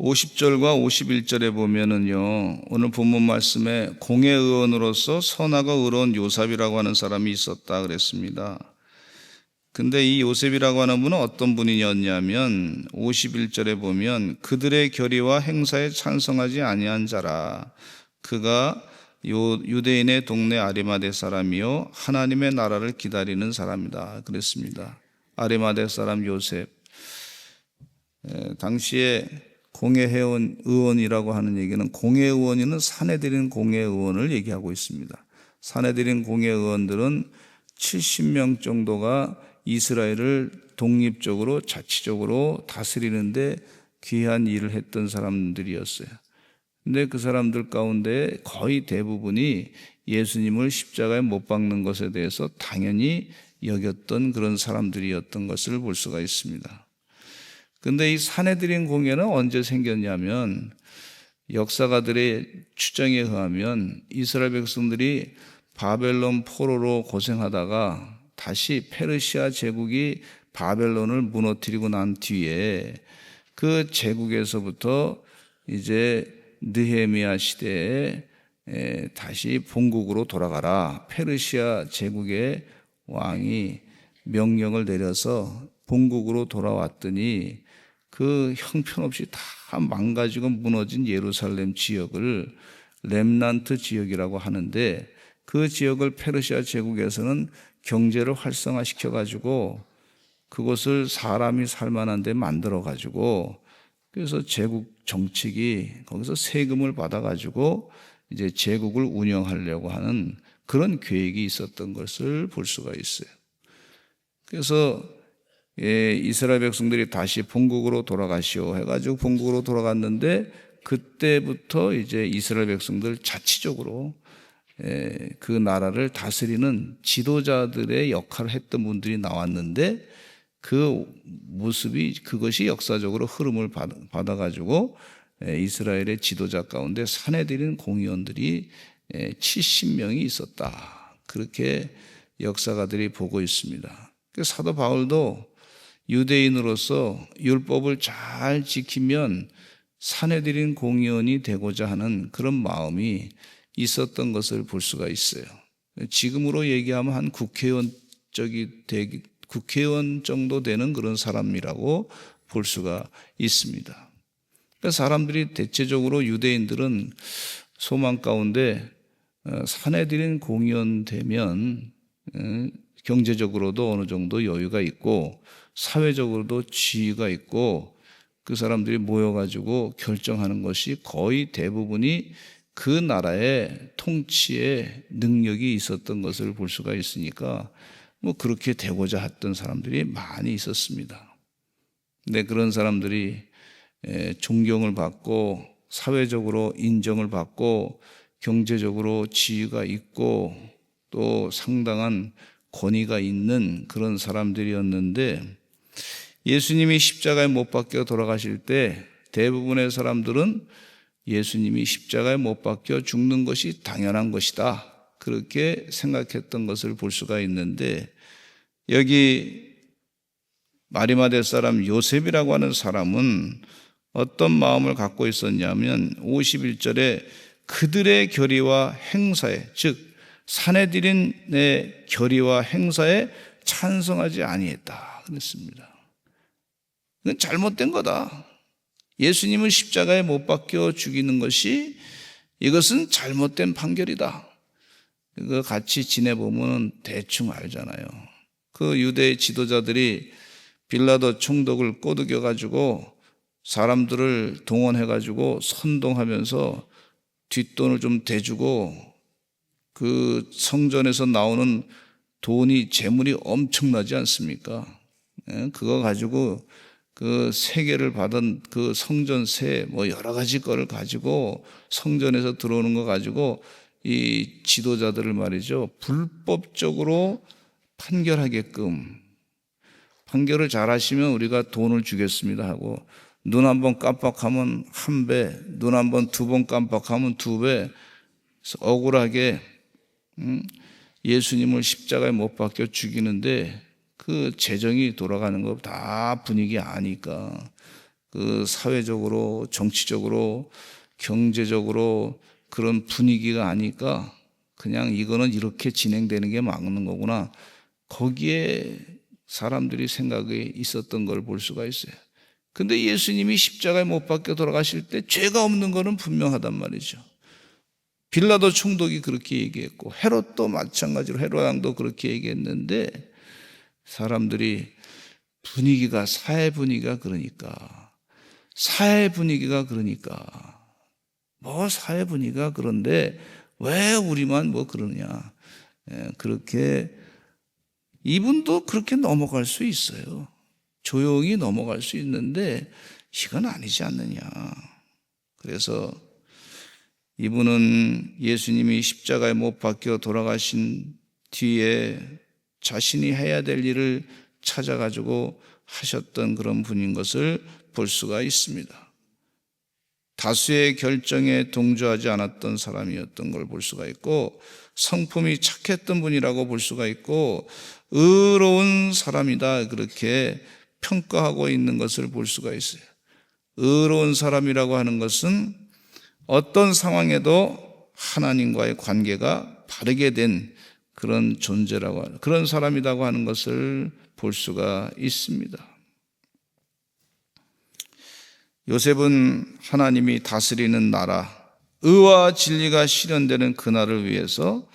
50절과 51절에 보면은요, 오늘 본문 말씀에 공회의원으로서 선하고 의로운 요셉이라고 하는 사람이 있었다 그랬습니다. 근데 이 요셉이라고 하는 분은 어떤 분이었냐면 51절에 보면 그들의 결의와 행사에 찬성하지 아니한 자라. 그가 유대인의 동네 아리마대 사람이요 하나님의 나라를 기다리는 사람이다 그랬습니다. 아리마대 사람 요셉. 당시에 공회의원이라고 하는 얘기는 공회의원이는 사내들인 공회의원을 얘기하고 있습니다. 사내들인 공회의원들은 70명 정도가 이스라엘을 독립적으로 자치적으로 다스리는데 귀한 일을 했던 사람들이었어요. 근데 그 사람들 가운데 거의 대부분이 예수님을 십자가에 못 박는 것에 대해서 당연히 여겼던 그런 사람들이었던 것을 볼 수가 있습니다. 근데 이 사내들인 공회는 언제 생겼냐면 역사가들의 추정에 의하면 이스라엘 백성들이 바벨론 포로로 고생하다가 다시 페르시아 제국이 바벨론을 무너뜨리고 난 뒤에 그 제국에서부터 이제 느헤미야 시대에 다시 본국으로 돌아가라. 페르시아 제국의 왕이 명령을 내려서 본국으로 돌아왔더니 그 형편없이 다 망가지고 무너진 예루살렘 지역을 렘난트 지역이라고 하는데 그 지역을 페르시아 제국에서는 경제를 활성화시켜 가지고 그곳을 사람이 살만한 데 만들어 가지고 그래서 제국 정책이 거기서 세금을 받아 가지고 이제 제국을 운영하려고 하는 그런 계획이 있었던 것을 볼 수가 있어요. 그래서 이스라엘 백성들이 다시 본국으로 돌아가시오 해가지고 본국으로 돌아갔는데 그때부터 이제 이스라엘 백성들 자치적으로 그 나라를 다스리는 지도자들의 역할을 했던 분들이 나왔는데 그 모습이 그것이 역사적으로 흐름을 받아가지고 이스라엘의 지도자 가운데 사내들인 공의원들이 70명이 있었다. 그렇게 역사가들이 보고 있습니다. 사도 바울도 유대인으로서 율법을 잘 지키면 사내들인 공의원이 되고자 하는 그런 마음이 있었던 것을 볼 수가 있어요. 지금으로 얘기하면 한 국회의원 정도 되는 그런 사람이라고 볼 수가 있습니다. 그러니까 사람들이 대체적으로 유대인들은 소망 가운데 사내들인 공의원 되면 경제적으로도 어느 정도 여유가 있고 사회적으로도 지위가 있고 그 사람들이 모여가지고 결정하는 것이 거의 대부분이 그 나라의 통치의 능력이 있었던 것을 볼 수가 있으니까 그렇게 되고자 했던 사람들이 많이 있었습니다. 근데 그런 사람들이 존경을 받고 사회적으로 인정을 받고 경제적으로 지위가 있고 또 상당한 권위가 있는 그런 사람들이었는데 예수님이 십자가에 못 박혀 돌아가실 때 대부분의 사람들은 예수님이 십자가에 못 박혀 죽는 것이 당연한 것이다. 그렇게 생각했던 것을 볼 수가 있는데 여기 아리마대 사람 요셉이라고 하는 사람은 어떤 마음을 갖고 있었냐면 51절에 그들의 결의와 행사에 즉 사내들인의 결의와 행사에 찬성하지 아니했다 그랬습니다. 이건 잘못된 거다. 예수님을 십자가에 못 박혀 죽이는 것이 이것은 잘못된 판결이다. 이거 같이 지내보면 대충 알잖아요. 그 유대 지도자들이 빌라도 총독을 꼬드겨가지고 사람들을 동원해가지고 선동하면서 뒷돈을 좀 대주고 그 성전에서 나오는 돈이 재물이 엄청나지 않습니까? 그거 가지고 그 세계를 받은 그 성전세 여러 가지 거를 가지고 성전에서 들어오는 거 가지고 이 지도자들을 말이죠 불법적으로 판결하게끔 판결을 잘하시면 우리가 돈을 주겠습니다 하고 눈 한 번 깜빡하면 1배, 눈 한 번 2번 깜빡하면 2배 억울하게 예수님을 십자가에 못 박혀 죽이는데 그 재정이 돌아가는 거 다 분위기 아니까 그 사회적으로, 정치적으로, 경제적으로 그런 분위기가 아니까 그냥 이거는 이렇게 진행되는 게 맞는 거구나. 거기에 사람들이 생각이 있었던 걸 볼 수가 있어요. 근데 예수님이 십자가에 못 박혀 돌아가실 때 죄가 없는 거는 분명하단 말이죠. 빌라도 총독이 그렇게 얘기했고 헤롯도 마찬가지로 헤롯 왕도 그렇게 얘기했는데 사람들이 사회 분위기가 그러니까 사회 분위기가 그런데 왜 우리만 뭐 그러냐. 그렇게 이분도 그렇게 넘어갈 수 있어요. 조용히 넘어갈 수 있는데 이건 아니지 않느냐. 그래서 이분은 예수님이 십자가에 못 박혀 돌아가신 뒤에 자신이 해야 될 일을 찾아가지고 하셨던 그런 분인 것을 볼 수가 있습니다. 다수의 결정에 동조하지 않았던 사람이었던 걸 볼 수가 있고 성품이 착했던 분이라고 볼 수가 있고 의로운 사람이다 그렇게 평가하고 있는 것을 볼 수가 있어요. 의로운 사람이라고 하는 것은 어떤 상황에도 하나님과의 관계가 바르게 된 그런 존재라고 하는 그런 사람이라고 하는 것을 볼 수가 있습니다. 요셉은 하나님이 다스리는 나라, 의와 진리가 실현되는 그날을 위해서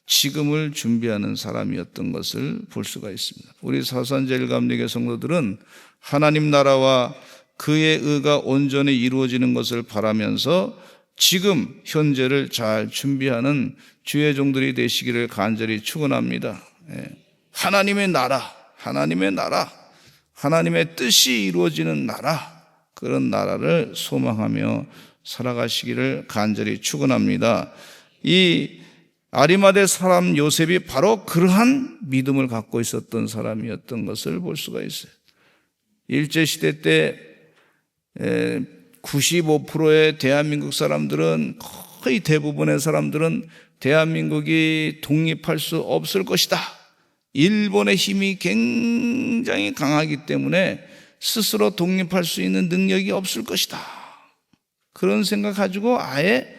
지금을 준비하는 사람이었던 것을 볼 수가 있습니다. 우리 사산제일감리교 성도들은 하나님 나라와 그의 의가 온전히 이루어지는 것을 바라면서 지금 현재를 잘 준비하는 주의 종들이 되시기를 간절히 축원합니다. 하나님의 나라, 하나님의 뜻이 이루어지는 나라, 그런 나라를 소망하며 살아가시기를 간절히 축원합니다. 이 아리마대 사람 요셉이 바로 그러한 믿음을 갖고 있었던 사람이었던 것을 볼 수가 있어요. 일제시대 때 95%의 대한민국 사람들은 거의 대부분의 사람들은 대한민국이 독립할 수 없을 것이다. 일본의 힘이 굉장히 강하기 때문에 스스로 독립할 수 있는 능력이 없을 것이다. 그런 생각 가지고 아예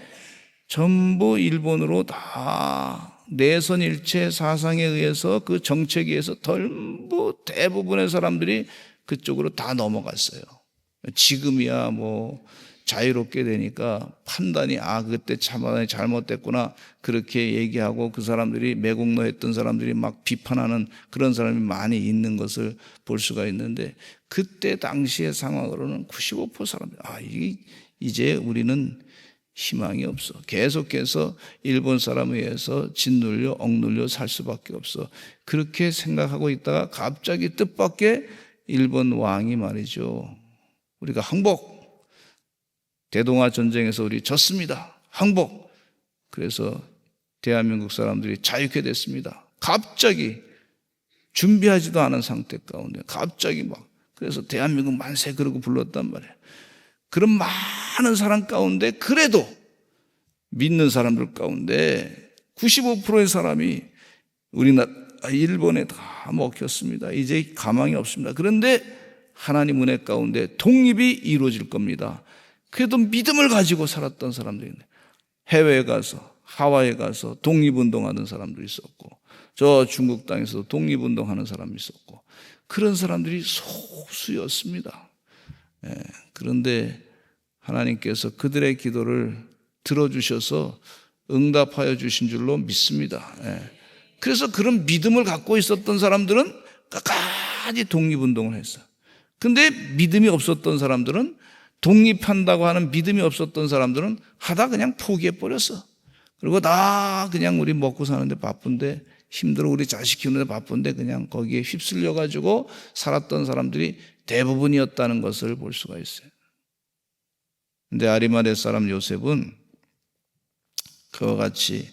전부 일본으로 다 내선일체 사상에 의해서 그 정책에 의해서 전부 대부분의 사람들이 그쪽으로 다 넘어갔어요. 지금이야 뭐 자유롭게 되니까 판단이 그때 참 잘못됐구나 그렇게 얘기하고 그 사람들이 매국노했던 사람들이 막 비판하는 그런 사람이 많이 있는 것을 볼 수가 있는데 그때 당시의 상황으로는 95% 사람들 이제 우리는 희망이 없어. 계속해서 일본 사람에 의해서 짓눌려 억눌려 살 수밖에 없어. 그렇게 생각하고 있다가 갑자기 뜻밖의 일본 왕이 말이죠. 우리가 항복. 대동아 전쟁에서 우리 졌습니다. 항복. 그래서 대한민국 사람들이 자유케 됐습니다. 갑자기 준비하지도 않은 상태 가운데 갑자기 그래서 대한민국 만세 그러고 불렀단 말이에요. 그런 많은 사람 가운데 그래도 믿는 사람들 가운데 95%의 사람이 우리나라 일본에 다 먹혔습니다. 이제 가망이 없습니다. 그런데 하나님 은혜 가운데 독립이 이루어질 겁니다. 그래도 믿음을 가지고 살았던 사람들이 있네. 해외에 가서 하와이에 가서 독립운동하는 사람도 있었고 저 중국 땅에서 독립운동하는 사람이 있었고 그런 사람들이 소수였습니다. 그런데 하나님께서 그들의 기도를 들어주셔서 응답하여 주신 줄로 믿습니다. 그래서 그런 믿음을 갖고 있었던 사람들은 끝까지 독립운동을 했어요. 근데 믿음이 없었던 사람들은 독립한다고 하는 믿음이 없었던 사람들은 하다 그냥 포기해버렸어. 그리고 다 그냥 우리 먹고 사는데 바쁜데 힘들어 우리 자식 키우는데 바쁜데 그냥 거기에 휩쓸려가지고 살았던 사람들이 대부분이었다는 것을 볼 수가 있어요. 근데 아리마대 사람 요셉은 그와 같이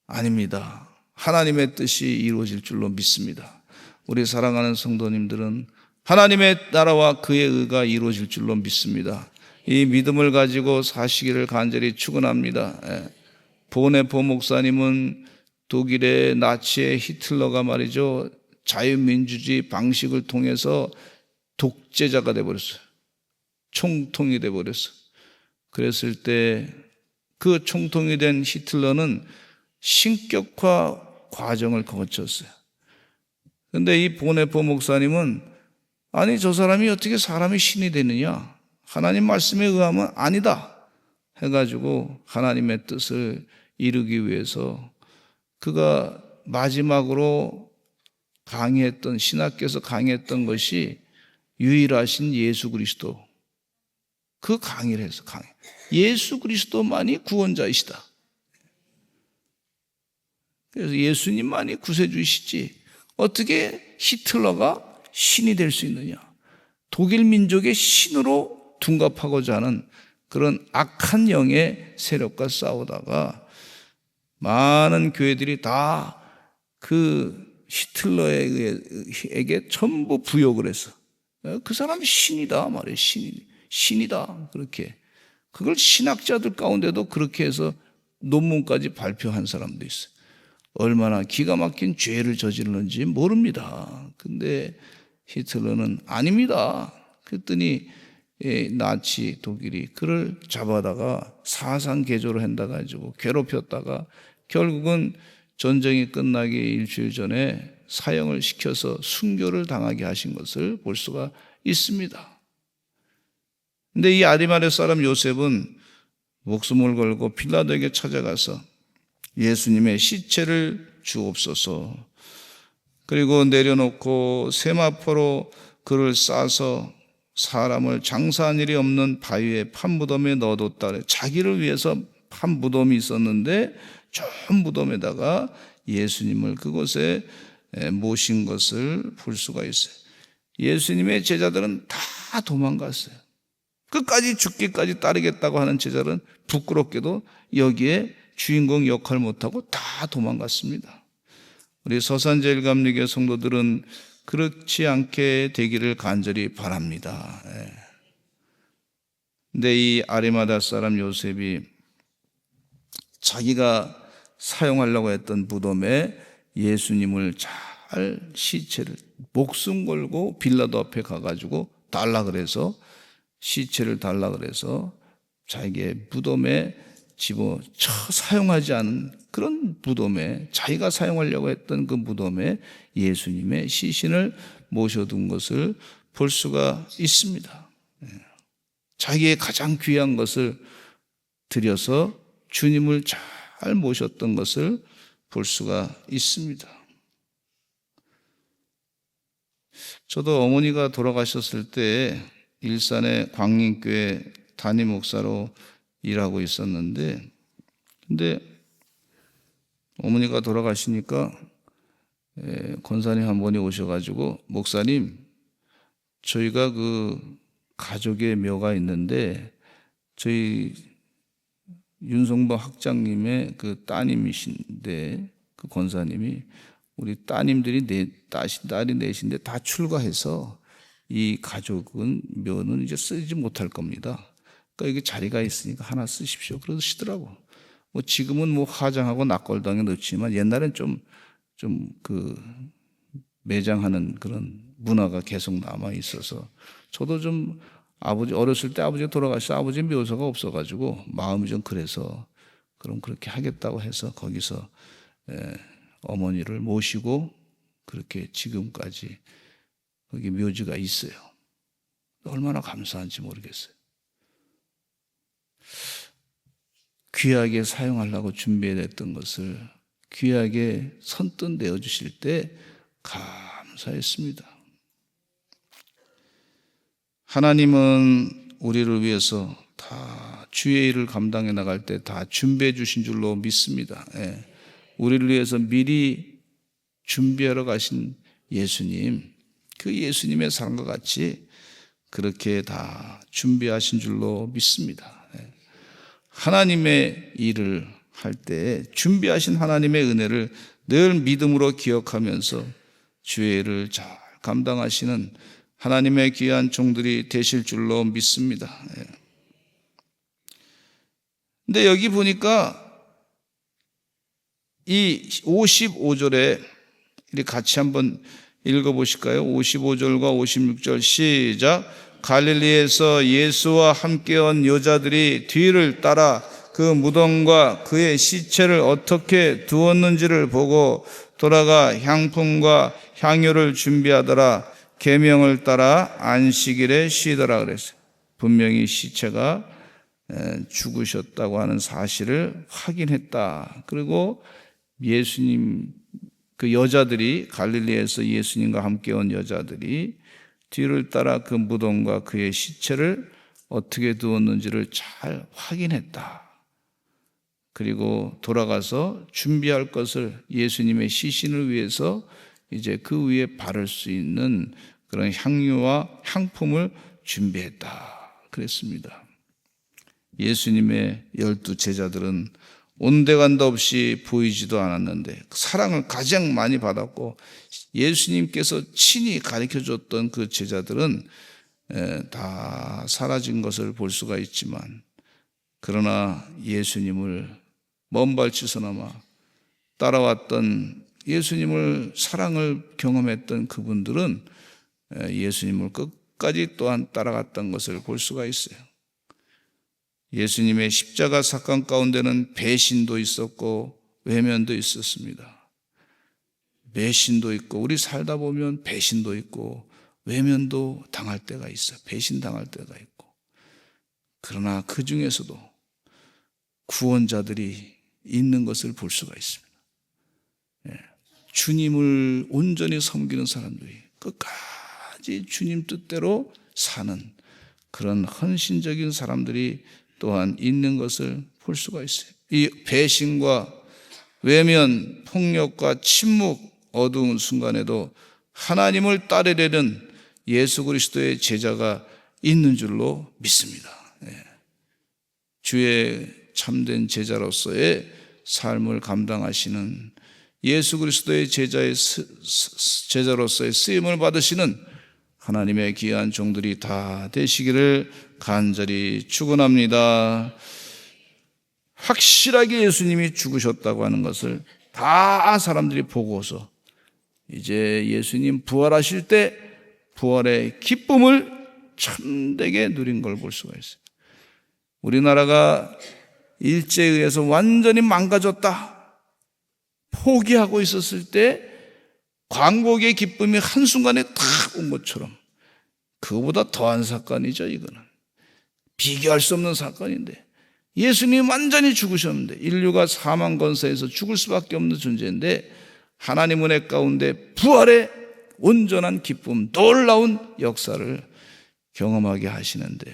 아닙니다. 하나님의 뜻이 이루어질 줄로 믿습니다. 우리 사랑하는 성도님들은 하나님의 나라와 그의 의가 이루어질 줄로 믿습니다. 이 믿음을 가지고 사시기를 간절히 축원합니다. 보네포 목사님은 독일의 나치의 히틀러가 말이죠 자유민주주의 방식을 통해서 독재자가 되어버렸어요. 총통이 돼버렸어. 그랬을 때 그 총통이 된 히틀러는 신격화 과정을 거쳤어요. 근데 이 보네포 목사님은 아니 저 사람이 어떻게 사람이 신이 되느냐, 하나님 말씀에 의하면 아니다 해가지고 하나님의 뜻을 이루기 위해서 그가 마지막으로 강의했던, 신학교에서 강의했던 것이 유일하신 예수 그리스도, 그 강의를 해서 예수 그리스도만이 구원자이시다. 그래서 예수님만이 구세주이시지 어떻게 히틀러가 신이 될 수 있느냐, 독일 민족의 신으로 둔갑하고자 하는 그런 악한 영의 세력과 싸우다가 많은 교회들이 다 그 히틀러에게 전부 부욕을 했어. 그 사람이 신이다 말이에요. 신이다. 그렇게. 그걸 신학자들 가운데도 그렇게 해서 논문까지 발표한 사람도 있어요. 얼마나 기가 막힌 죄를 저질렀는지 모릅니다. 근데 히틀러는 아닙니다. 그랬더니 나치 독일이 그를 잡아다가 사상 개조를 한다가지고 괴롭혔다가 결국은 전쟁이 끝나기 일주일 전에 사형을 시켜서 순교를 당하게 하신 것을 볼 수가 있습니다. 근데 이 아리마대 사람 요셉은 목숨을 걸고 빌라도에게 찾아가서 예수님의 시체를 주옵소서, 그리고 내려놓고 세마포로 그를 싸서 사람을 장사한 일이 없는 바위에 판무덤에 넣어뒀다. 자기를 위해서 판무덤이 있었는데 저 무덤에다가 예수님을 그곳에 모신 것을 볼 수가 있어요. 예수님의 제자들은 다 도망갔어요. 끝까지 죽기까지 따르겠다고 하는 제자들은 부끄럽게도 여기에 주인공 역할 못하고 다 도망갔습니다. 우리 서산제일감리교 성도들은 그렇지 않게 되기를 간절히 바랍니다. 근데 이 아리마다 사람 요셉이 자기가 사용하려고 했던 무덤에 예수님을 잘 시체를 목숨 걸고 빌라도 앞에 가가지고 달라 그래서 시체를 달라 그래서 자기의 무덤에 집어쳐 사용하지 않은 그런 무덤에, 자기가 사용하려고 했던 그 무덤에 예수님의 시신을 모셔둔 것을 볼 수가 있습니다. 자기의 가장 귀한 것을 들여서 주님을 잘 모셨던 것을 볼 수가 있습니다. 저도 어머니가 돌아가셨을 때 일산의 광림교회 담임 목사로 일하고 있었는데, 근데 어머니가 돌아가시니까 권사님 한 분이 오셔가지고, 목사님, 저희가 그 가족의 묘가 있는데 저희 윤성보 학장님의 그 따님이신데, 그 권사님이 우리 따님들이 딸이 넷인데 다 출가해서 이 가족은 묘는 이제 쓰지 못할 겁니다. 그러니까 이게 자리가 있으니까 하나 쓰십시오. 그러시더라고. 뭐 지금은 뭐 화장하고 낙골당에 넣지만 옛날엔 좀 그 매장하는 그런 문화가 계속 남아 있어서, 저도 좀 아버지 어렸을 때 아버지가 돌아가셔서 아버지 묘소가 없어가지고 마음이 좀 그래서 그럼 그렇게 하겠다고 해서 거기서 어머니를 모시고 그렇게 지금까지 거기 묘지가 있어요. 얼마나 감사한지 모르겠어요. 귀하게 사용하려고 준비했던 것을 귀하게 선뜻 내어주실 때 감사했습니다. 하나님은 우리를 위해서 다 주의 일을 감당해 나갈 때 다 준비해 주신 줄로 믿습니다. 우리를 위해서 미리 준비하러 가신 예수님, 그 예수님의 사랑과 같이 그렇게 다 준비하신 줄로 믿습니다. 하나님의 일을 할 때 준비하신 하나님의 은혜를 늘 믿음으로 기억하면서 주의 일을 잘 감당하시는 하나님의 귀한 종들이 되실 줄로 믿습니다. 근데 여기 보니까 이 55절에 같이 한번 읽어보실까요? 55절과 56절 시작. 갈릴리에서 예수와 함께 온 여자들이 뒤를 따라 그 무덤과 그의 시체를 어떻게 두었는지를 보고 돌아가 향품과 향유를 준비하더라. 계명을 따라 안식일에 쉬더라 그랬어요. 분명히 시체가 죽으셨다고 하는 사실을 확인했다. 그리고 예수님, 그 여자들이, 갈릴리에서 예수님과 함께 온 여자들이 뒤를 따라 그 무덤과 그의 시체를 어떻게 두었는지를 잘 확인했다. 그리고 돌아가서 준비할 것을, 예수님의 시신을 위해서 이제 그 위에 바를 수 있는 그런 향유와 향품을 준비했다 그랬습니다. 예수님의 12 제자들은 온데간도 없이 보이지도 않았는데 사랑을 가장 많이 받았고 예수님께서 친히 가르쳐줬던 그 제자들은 다 사라진 것을 볼 수가 있지만, 그러나 예수님을 먼발치서나마 따라왔던, 예수님을 사랑을 경험했던 그분들은 예수님을 끝까지 또한 따라갔던 것을 볼 수가 있어요. 예수님의 십자가 사건 가운데는 배신도 있었고 외면도 있었습니다. 배신도 있고, 우리 살다 보면 배신도 있고 외면도 당할 때가 있어요. 배신당할 때가 있고. 그러나 그 중에서도 구원자들이 있는 것을 볼 수가 있습니다. 주님을 온전히 섬기는 사람들이 끝까지 주님 뜻대로 사는 그런 헌신적인 사람들이 또한 있는 것을 볼 수가 있어요. 이 배신과 외면, 폭력과 침묵, 어두운 순간에도 하나님을 따르려는 예수 그리스도의 제자가 있는 줄로 믿습니다. 주의 참된 제자로서의 삶을 감당하시는, 예수 그리스도의 제자로서의 쓰임을 받으시는 하나님의 귀한 종들이 다 되시기를 간절히 축원합니다. 확실하게 예수님이 죽으셨다고 하는 것을 다 사람들이 보고서 이제 예수님 부활하실 때 부활의 기쁨을 참되게 누린 걸 볼 수가 있어요. 우리나라가 일제에 의해서 완전히 망가졌다, 포기하고 있었을 때 광복의 기쁨이 한순간에 탁 온 것처럼, 그거보다 더한 사건이죠. 이거는 비교할 수 없는 사건인데, 예수님이 완전히 죽으셨는데, 인류가 사망 권세에서 죽을 수밖에 없는 존재인데 하나님 은혜 가운데 부활의 온전한 기쁨, 놀라운 역사를 경험하게 하시는데,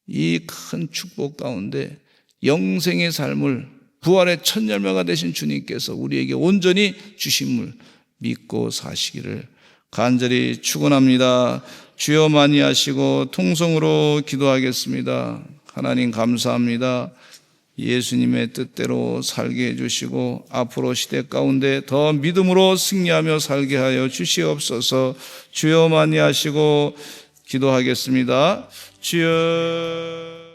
이 큰 축복 가운데 영생의 삶을, 부활의 첫 열매가 되신 주님께서 우리에게 온전히 주심을 믿고 사시기를 간절히 축원합니다. 주여 많이 하시고 통성으로 기도하겠습니다. 하나님 감사합니다. 예수님의 뜻대로 살게 해주시고 앞으로 시대 가운데 더 믿음으로 승리하며 살게 하여 주시옵소서. 주여 많이 하시고 기도하겠습니다. 주여.